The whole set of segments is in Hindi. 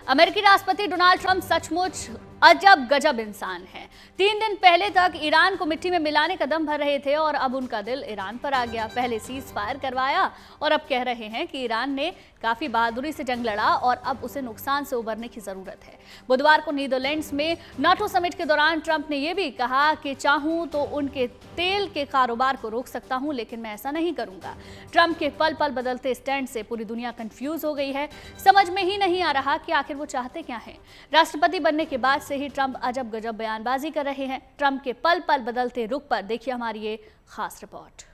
अमेरिकी राष्ट्रपति डोनाल्ड ट्रंप सचमुच अजब गजब इंसान है। 3 दिन पहले तक ईरान को मिट्टी में मिलाने का दम भर रहे थे और अब उनका दिल ईरान पर आ गया। पहले सीज फायर करवाया और अब कह रहे हैं कि ईरान ने काफी बहादुरी से जंग लड़ा और अब उसे नुकसान से उबरने की जरूरत है। बुधवार को नीदरलैंड्स में नाटो समिट के दौरान ट्रंप ने यह भी कहा कि चाहूं तो उनके तेल के कारोबार को रोक सकता हूं, लेकिन मैं ऐसा नहीं करूंगा। ट्रंप के पल पल बदलते स्टैंड से पूरी दुनिया कंफ्यूज हो गई है। समझ में ही नहीं आ रहा कि आखिर वो चाहते क्या हैं। राष्ट्रपति बनने के बाद से ही ट्रंप अजब गजब बयानबाजी कर रहे हैं। ट्रंप के पल पल बदलते रुख पर देखिए हमारी ये खास रिपोर्ट।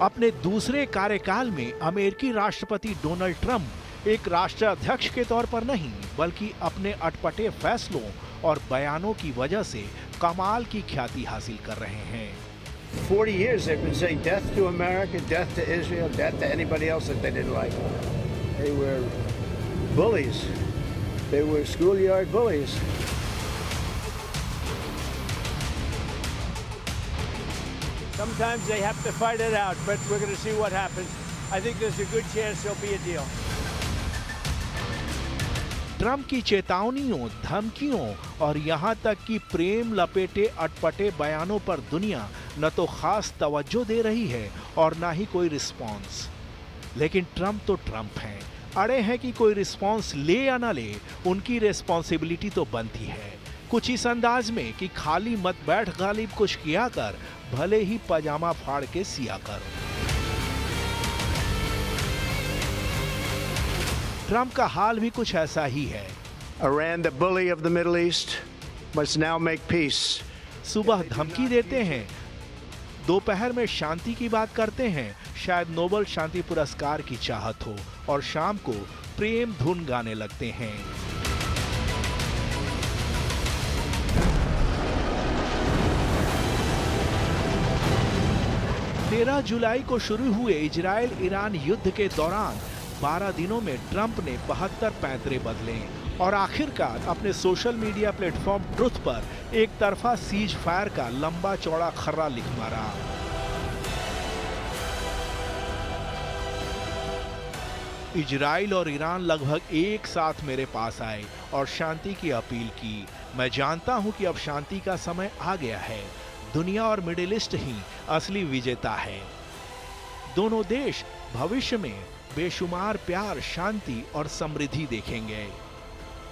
अपने दूसरे कार्यकाल में अमेरिकी राष्ट्रपति डोनाल्ड ट्रंप एक राष्ट्राध्यक्ष के तौर पर नहीं बल्कि अपने अटपटे फैसलों और बयानों की वजह से कमाल की ख्याति हासिल कर रहे हैं। 40 years they've been saying death to America, death to Israel, death to anybody else that they didn't like. They were bullies. They were schoolyard bullies. Sometimes they have to fight it out, but we're going to see what happens. I think there's a good chance there'll be a deal. Trump की चेतावनियों, धमकियों और यहां तक कि प्रेम लपेटे अटपटे बयानों पर दुनिया न तो खास तवज्जो दे रही है और ना ही कोई रिस्पॉन्स। लेकिन ट्रंप तो ट्रंप हैं, अड़े हैं कि कोई रिस्पॉन्स ले या ना ले, उनकी रिस्पॉन्सिबिलिटी तो बनती है। कुछ इस अंदाज में कि खाली मत बैठ गालिब कुछ किया कर, भले ही पजामा फाड़ के सिया कर। ट्रंप का हाल भी कुछ ऐसा ही है। Iran, the bully of the Middle East, must now make peace. सुबह धमकी देते हैं, दोपहर में शांति की बात करते हैं, शायद नोबेल शांति पुरस्कार की चाहत हो, और शाम को प्रेम धुन गाने लगते हैं। 13 जुलाई को शुरू हुए इजराइल ईरान युद्ध के दौरान 12 दिनों में ट्रंप ने 72 पैंतरे बदले और आखिरकार अपने सोशल मीडिया प्लेटफॉर्म ट्रुथ पर एक तरफा सीज फायर का लंबा चौड़ा खर्रा लिख मारा। इजराइल और ईरान लगभग एक साथ मेरे पास आए और शांति की अपील की। मैं जानता हूं कि अब शांति का समय आ गया है। दुनिया और मिडिल ईस्ट ही असली विजेता है। दोनों देश भविष्य में बेशुमार प्यार, शांति और समृद्धि देखेंगे।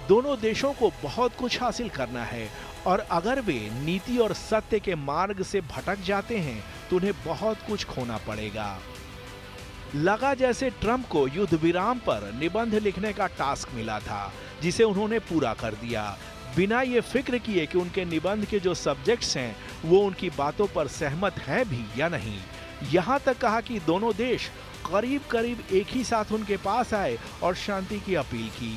दोनों देशों को बहुत कुछ हासिल करना है और अगर वे नीति और सत्य के मार्ग से भटक जाते हैं तो उन्हें बहुत कुछ खोना पड़ेगा। लगा जैसे ट्रंप को युद्ध विराम पर निबंध लिखने का टास्क मिला था, जिसे उन्होंने पूरा कर दिया, बिना ये फिक्र किए कि उनके निबंध के जो सब्जेक्ट्स हैं वो उनकी बातों पर सहमत हैं भी या नहीं। यहाँ तक कहा कि दोनों देश करीब करीब एक ही साथ उनके पास आए और शांति की अपील की।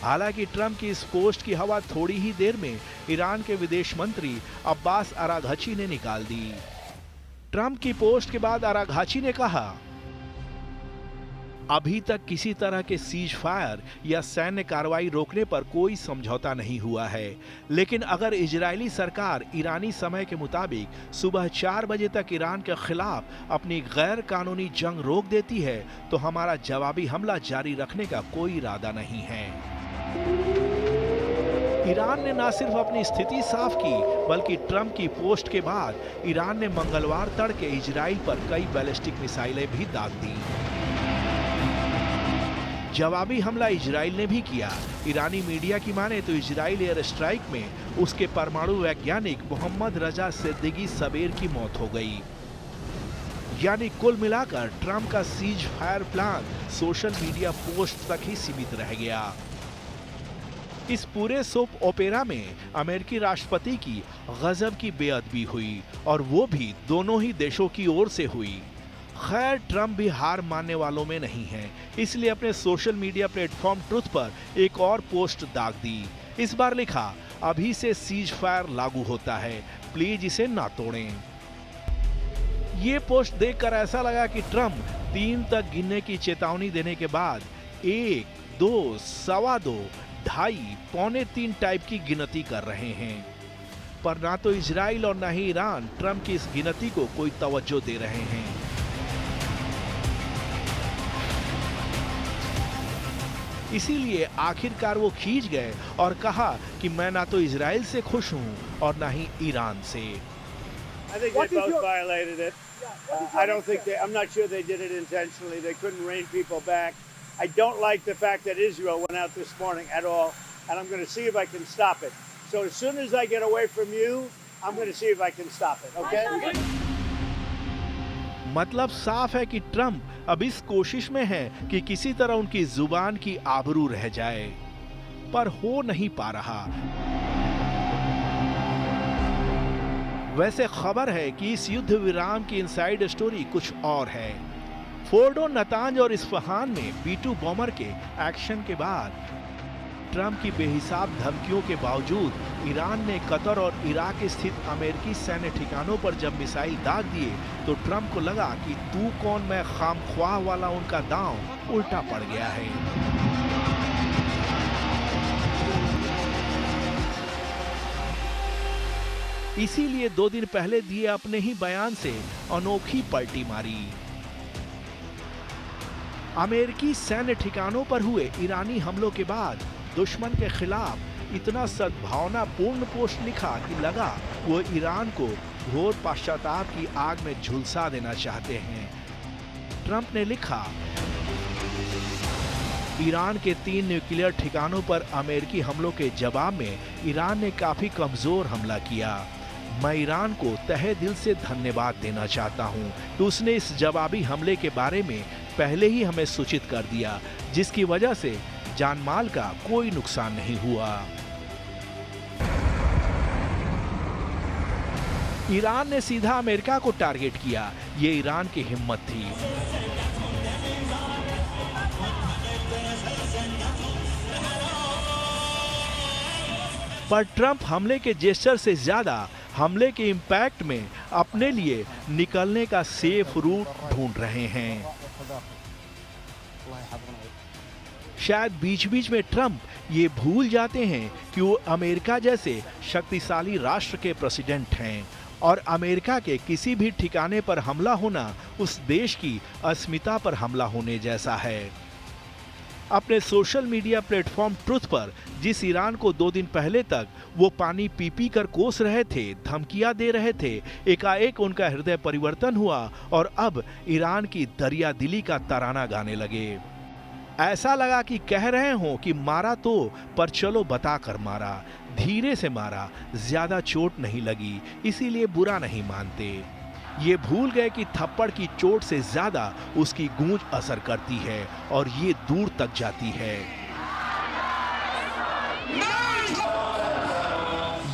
हालांकि ट्रंप की इस पोस्ट की हवा थोड़ी ही देर में ईरान के विदेश मंत्री अब्बास अराघची ने निकाल दी। ट्रंप की पोस्ट के बाद अराघची ने कहा, अभी तक किसी तरह के सीज फायर या सैन्य कार्रवाई रोकने पर कोई समझौता नहीं हुआ है, लेकिन अगर इजरायली सरकार ईरानी समय के मुताबिक सुबह 4 बजे तक ईरान के खिलाफ अपनी गैर कानूनी जंग रोक देती है तो हमारा जवाबी हमला जारी रखने का कोई इरादा नहीं है। ईरान ने न सिर्फ अपनी स्थिति साफ की बल्कि ट्रंप की पोस्ट के बाद ईरान ने मंगलवार तड़के इजराइल पर कई बैलिस्टिक मिसाइलें भी दाग दी। जवाबी हमला इजराइल ने भी किया। ईरानी मीडिया की माने तो इजराइल एयर स्ट्राइक में उसके परमाणु वैज्ञानिक मोहम्मद रजा सिद्दीकी सबेर की मौत हो गई। यानी कुल मिलाकर ट्रंप का cease fire plan social media post तक ही सीमित रह गया। इस पूरे सोप ओपेरा में अमेरिकी राष्ट्रपति की गजब की बेअदबी हुई और वो भी दोनों ही देशों की ओर से हुई। खैर, ट्रंप भी हार मानने वालों में नहीं है, इसलिए अपने सोशल मीडिया प्लेटफॉर्म ट्रुथ पर एक और पोस्ट दाग दी। इस बार लिखा, अभी से सीज फायर लागू होता है, प्लीज इसे ना तोड़ें। ये पोस्ट देखकर ऐसा लगा कि ट्रंप 3 तक गिनने की चेतावनी देने के बाद 1, 2, 2.25, 2.5, पौने 3 टाइप की गिनती कर रहे हैं। पर ना तो इजराइल और ना ही ईरान ट्रंप की इस गिनती को कोई तवज्जो दे रहे हैं। इसीलिए आखिरकार वो खींच गए और कहा कि मैं ना तो इजराइल से खुश हूं और ना ही ईरान से। I think they both violated it. I don't think I'm not sure they did it intentionally. They couldn't rein people back. I don't like the fact that Israel went out this morning at all, and I'm going to see if I can stop it. So as soon as I get away from you, I'm going to see if I can stop it. Okay? मतलब साफ है कि ट्रंप अब इस कोशिश में है कि किसी तरह उनकी जुबान की आबरू रह जाए, पर हो नहीं पा रहा। वैसे खबर है कि इस युद्ध विराम की इनसाइड स्टोरी कुछ और है। फोर्डो, नतांज और इस्फहान में B-2 बॉम्बर के एक्शन के बाद ट्रंप की बेहिसाब धमकियों के बावजूद ईरान ने कतर और इराक स्थित अमेरिकी सैन्य ठिकानों पर जब मिसाइल दाग दिए तो ट्रंप को लगा कि तू कौन मैं खामख्वाह वाला उनका दांव उल्टा पड़ गया है। इसीलिए 2 दिन पहले दिए अपने ही बयान से अनोखी पलटी मारी। अमेरिकी सैन्य ठिकानों पर हुए ईरानी हमलों के बाद दुश्मन के खिलाफ इतना सद्भावनापूर्ण पोस्ट लिखा कि लगा वो ईरान को घोर पश्चाताप की आग में झुलसा देना चाहते हैं। ट्रंप ने लिखा, ईरान के 3 न्यूक्लियर ठिकानों पर अमेरिकी हमलों के जवाब में ईरान ने काफी कमजोर हमला किया। मैं ईरान को तहे दिल से धन्यवाद देना चाहता हूं कि उसने इस जवाबी हमले के बारे में पहले ही हमें सूचित कर दिया, जिसकी वजह से जान माल का कोई नुकसान नहीं हुआ। ईरान ने सीधा अमेरिका को टारगेट किया, ये ईरान की हिम्मत थी। पर ट्रंप हमले के जेस्चर से ज्यादा हमले के इम्पैक्ट में अपने लिए निकलने का सेफ रूट ढूंढ रहे हैं। शायद बीच बीच में ट्रंप ये भूल जाते हैं कि वो अमेरिका जैसे शक्तिशाली राष्ट्र के प्रेसिडेंट हैं और अमेरिका के किसी भी ठिकाने पर हमला होना उस देश की अस्मिता पर हमला होने जैसा है। अपने सोशल मीडिया प्लेटफॉर्म ट्रुथ पर जिस ईरान को 2 दिन पहले तक वो पानी पी पी कर कोस रहे थे, धमकियां दे रहे थे, एकाएक उनका हृदय परिवर्तन हुआ और अब ईरान की दरिया दिली का तराना गाने लगे। ऐसा लगा कि कह रहे हो कि मारा तो पर चलो बता कर मारा, धीरे से मारा, ज्यादा चोट नहीं लगी, इसीलिए बुरा नहीं मानते। ये भूल गए कि थप्पड़ की चोट से ज्यादा उसकी गूंज असर करती है और ये दूर तक जाती है।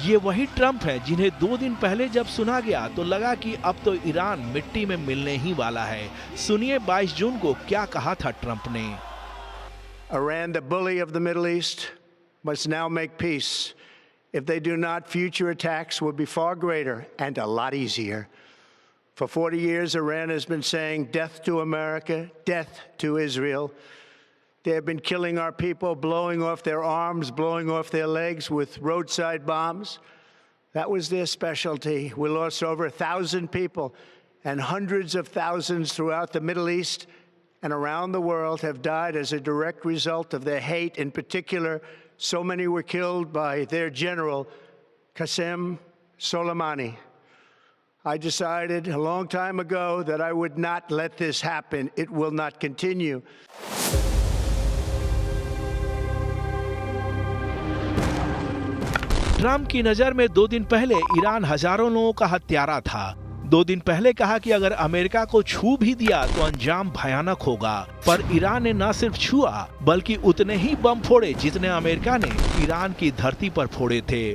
ये वही ट्रंप है जिन्हें 2 दिन पहले जब सुना गया तो लगा कि अब तो ईरान मिट्टी में मिलने ही वाला है। सुनिए 22 जून को क्या कहा था ट्रंप ने। Iran, the bully of the Middle East, must now make peace. If they do not, future attacks will be far greater and a lot easier. For 40 years, Iran has been saying death to America, death to Israel. They have been killing our people, blowing off their arms, blowing off their legs with roadside bombs. That was their specialty. We lost over 1,000 people, and hundreds of thousands throughout the Middle East and around the world have died as a direct result of their hate. In particular, so many were killed by their general, Qasem Soleimani. I decided a long time ago that I would not let this happen. It will not continue. Trump की नजर में 2 दिन पहले ईरान हजारों लोगों का हत्यारा था। 2 दिन पहले कहा कि अगर अमेरिका को छू भी दिया तो अंजाम भयानक होगा। पर ईरान ने न सिर्फ छुआ बल्कि उतने ही बम फोड़े जितने अमेरिका ने ईरान की धरती पर फोड़े थे।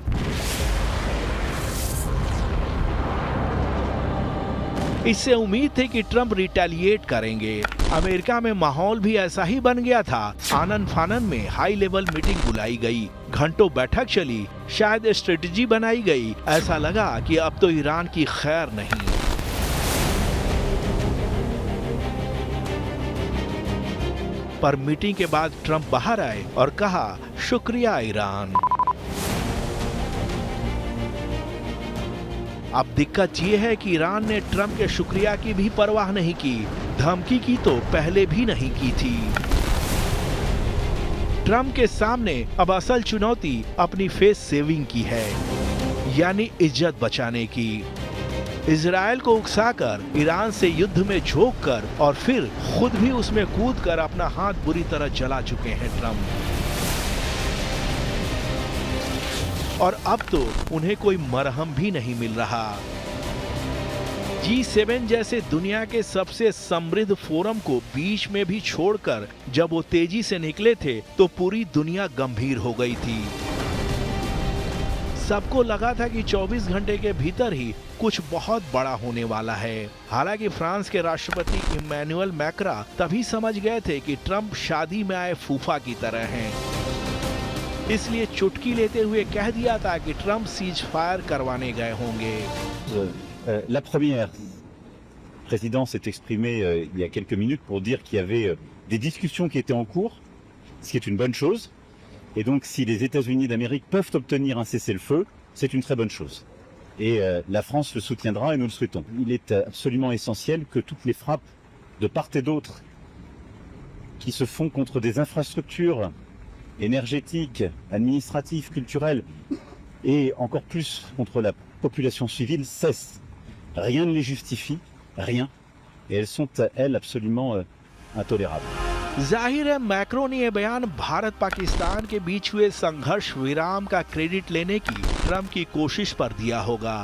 इससे उम्मीद थी कि ट्रंप रिटेलिएट करेंगे। अमेरिका में माहौल भी ऐसा ही बन गया था। आनन फानन में हाई लेवल मीटिंग बुलाई गई, घंटों बैठक चली, शायद स्ट्रेटजी बनाई गई। ऐसा लगा कि अब तो ईरान की खैर नहीं। पर मीटिंग के बाद ट्रंप बाहर आए और कहा, शुक्रिया ईरान। अब दिक्कत ये है कि ईरान ने ट्रंप के शुक्रिया की भी परवाह नहीं की, धमकी की तो पहले भी नहीं की थी। ट्रंप के सामने अब असल चुनौती अपनी फेस सेविंग की है, यानी इज्जत बचाने की। इजराइल को उकसाकर ईरान से युद्ध में झोंककर और फिर खुद भी उसमें कूदकर अपना हाथ बुरी तरह जला चुके हैं ट्रंप। और अब तो उन्हें कोई मरहम भी नहीं मिल रहा। G7 जैसे दुनिया के सबसे समृद्ध फोरम को बीच में भी छोड़कर जब वो तेजी से निकले थे तो पूरी दुनिया गंभीर हो गई थी। सबको लगा था कि 24 घंटे के भीतर ही कुछ बहुत बड़ा होने वाला है। हालांकि फ्रांस के राष्ट्रपति इमैनुअल मैक्रा तभी समझ गए थे कि ट्रंप शादी में आए फूफा की तरह हैं। इसलिए चुटकी लेते हुए कह दिया था कि ट्रंप सीज फायर करवाने गए होंगे। La première présidence s'est exprimée il y a quelques minutes pour dire qu'il y avait des discussions qui étaient en cours, ce qui est une bonne chose. Et donc, si les États-Unis d'Amérique peuvent obtenir un cessez-le-feu, c'est une très bonne chose. Et la France le soutiendra et nous le souhaitons. Il est absolument essentiel que toutes les frappes de part et d'autre qui se font contre des infrastructures énergétiques, administratives, culturelles et encore plus contre la population civile cessent. Rien ne les justifie, rien. Et elles sont, elles, absolument intolérables. जाहिर है मैक्रो ने यह बयान भारत पाकिस्तान के बीच हुए संघर्ष विराम का क्रेडिट लेने की ट्रंप की कोशिश पर दिया होगा,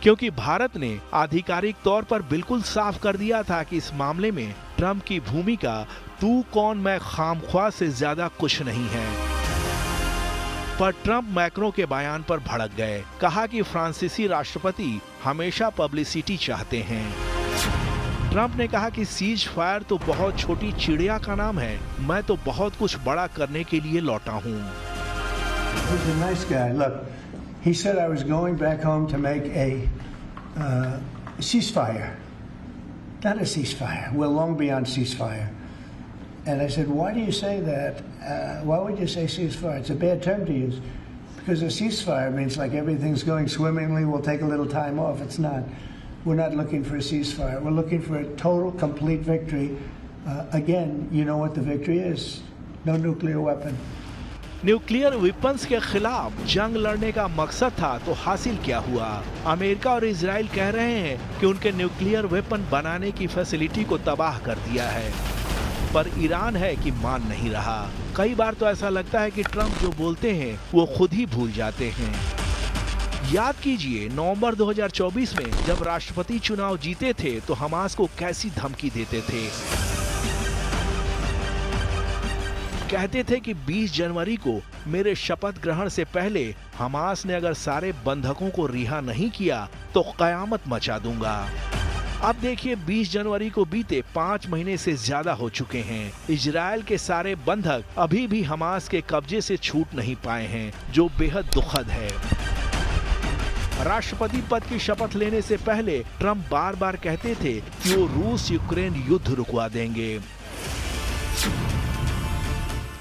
क्योंकि भारत ने आधिकारिक तौर पर बिल्कुल साफ कर दिया था कि इस मामले में ट्रंप की भूमिका तू कौन मैं खामख्वाह से ज्यादा कुछ नहीं है। पर ट्रंप मैक्रो के बयान पर भड़क गए, कहा कि फ्रांसीसी राष्ट्रपति हमेशा पब्लिसिटी चाहते हैं। ट्रंप ने कहा कि सीज फायर तो बहुत छोटी चिड़िया का नाम है, मैं तो बहुत कुछ बड़ा करने के लिए लौटा हूँ। He's a nice guy. Look, he said I was going back home to make a ceasefire. Not a ceasefire. We're long beyond ceasefire. And I said, why do you say that? Why would you say ceasefire? It's a bad term to use. Because a ceasefire means like everything's going swimmingly, we'll take a little time off. It's not. We're not looking for a ceasefire. We're looking for a total, complete victory. Again, you know what the victory is. No nuclear weapon. Nuclear weapons के खिलाफ जंग लड़ने का मकसद था तो हासिल क्या हुआ? अमेरिका और इजराइल कह रहे हैं कि उनके न्यूक्लियर वेपन बनाने की फैसिलिटी को तबाह कर दिया है, पर ईरान है कि मान नहीं रहा। कई बार तो ऐसा लगता है कि ट्रंप जो बोलते हैं वो खुद ही भूल जाते हैं। याद कीजिए नवंबर 2024 में जब राष्ट्रपति चुनाव जीते थे तो हमास को कैसी धमकी देते थे। कहते थे कि 20 जनवरी को मेरे शपथ ग्रहण से पहले हमास ने अगर सारे बंधकों को रिहा नहीं किया तो कयामत मचा दूंगा। अब देखिए 20 जनवरी को बीते 5 महीने से ज्यादा हो चुके हैं। इजराइल के सारे बंधक अभी भी हमास के कब्जे से छूट नहीं पाए हैं, जो बेहद दुखद है। राष्ट्रपति पद की शपथ लेने से पहले ट्रंप बार बार कहते थे कि वो रूस यूक्रेन युद्ध रुकवा देंगे।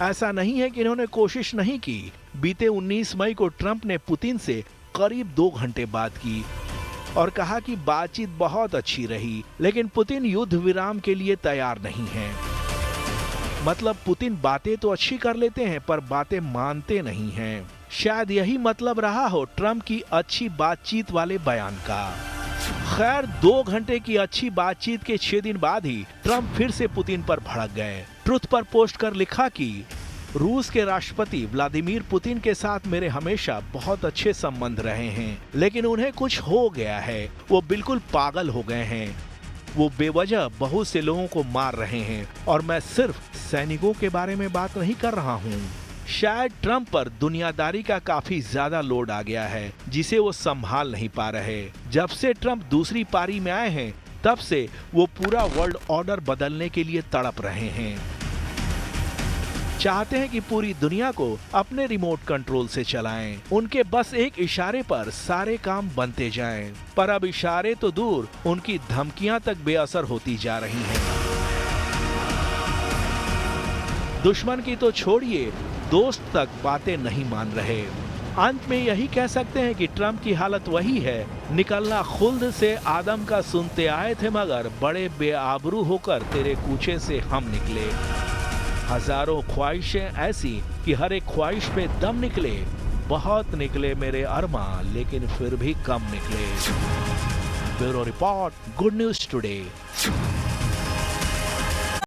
ऐसा नहीं है कि इन्होंने कोशिश नहीं की। बीते 19 मई को ट्रंप ने पुतिन से करीब 2 घंटे बात की और कहा कि बातचीत बहुत अच्छी रही, लेकिन पुतिन युद्ध विराम के लिए तैयार नहीं है। मतलब पुतिन बातें तो अच्छी कर लेते हैं पर बातें मानते नहीं हैं। शायद यही मतलब रहा हो ट्रंप की अच्छी बातचीत वाले बयान का। खैर 2 घंटे की अच्छी बातचीत के 6 दिन बाद ही ट्रंप फिर से पुतिन पर भड़क गए। ट्रुथ पर पोस्ट कर लिखा कि रूस के राष्ट्रपति व्लादिमीर पुतिन के साथ मेरे हमेशा बहुत अच्छे संबंध रहे हैं, लेकिन उन्हें कुछ हो गया है। वो बिल्कुल पागल हो गए हैं। वो बेवजह बहुत से लोगों को मार रहे हैं और मैं सिर्फ सैनिकों के बारे में बात नहीं कर रहा हूँ। शायद ट्रंप पर दुनियादारी का काफी ज्यादा लोड आ गया है, जिसे वो संभाल नहीं पा रहे। जब से ट्रंप दूसरी पारी में आए हैं, तब से वो पूरा वर्ल्ड ऑर्डर बदलने के लिए तड़प रहे हैं। चाहते हैं कि पूरी दुनिया को अपने रिमोट कंट्रोल से चलाएं। उनके बस एक इशारे पर सारे काम बनते जाएं। पर अब इशारे तो दूर, उनकी धमकियां तक बेअसर होती जा रही हैं। दुश्मन की तो छोड़िए, दोस्त तक बातें नहीं मान रहे। अंत में यही कह सकते हैं कि ट्रंप की हालत वही है, निकलना खुल्द से आदम का सुनते आए थे मगर बड़े बेआबरू होकर तेरे कूचे से हम निकले। हजारों ख्वाहिशें ऐसी कि हर एक ख्वाहिश पे दम निकले, बहुत निकले मेरे अरमा लेकिन फिर भी कम निकले। Bureau report, good news today.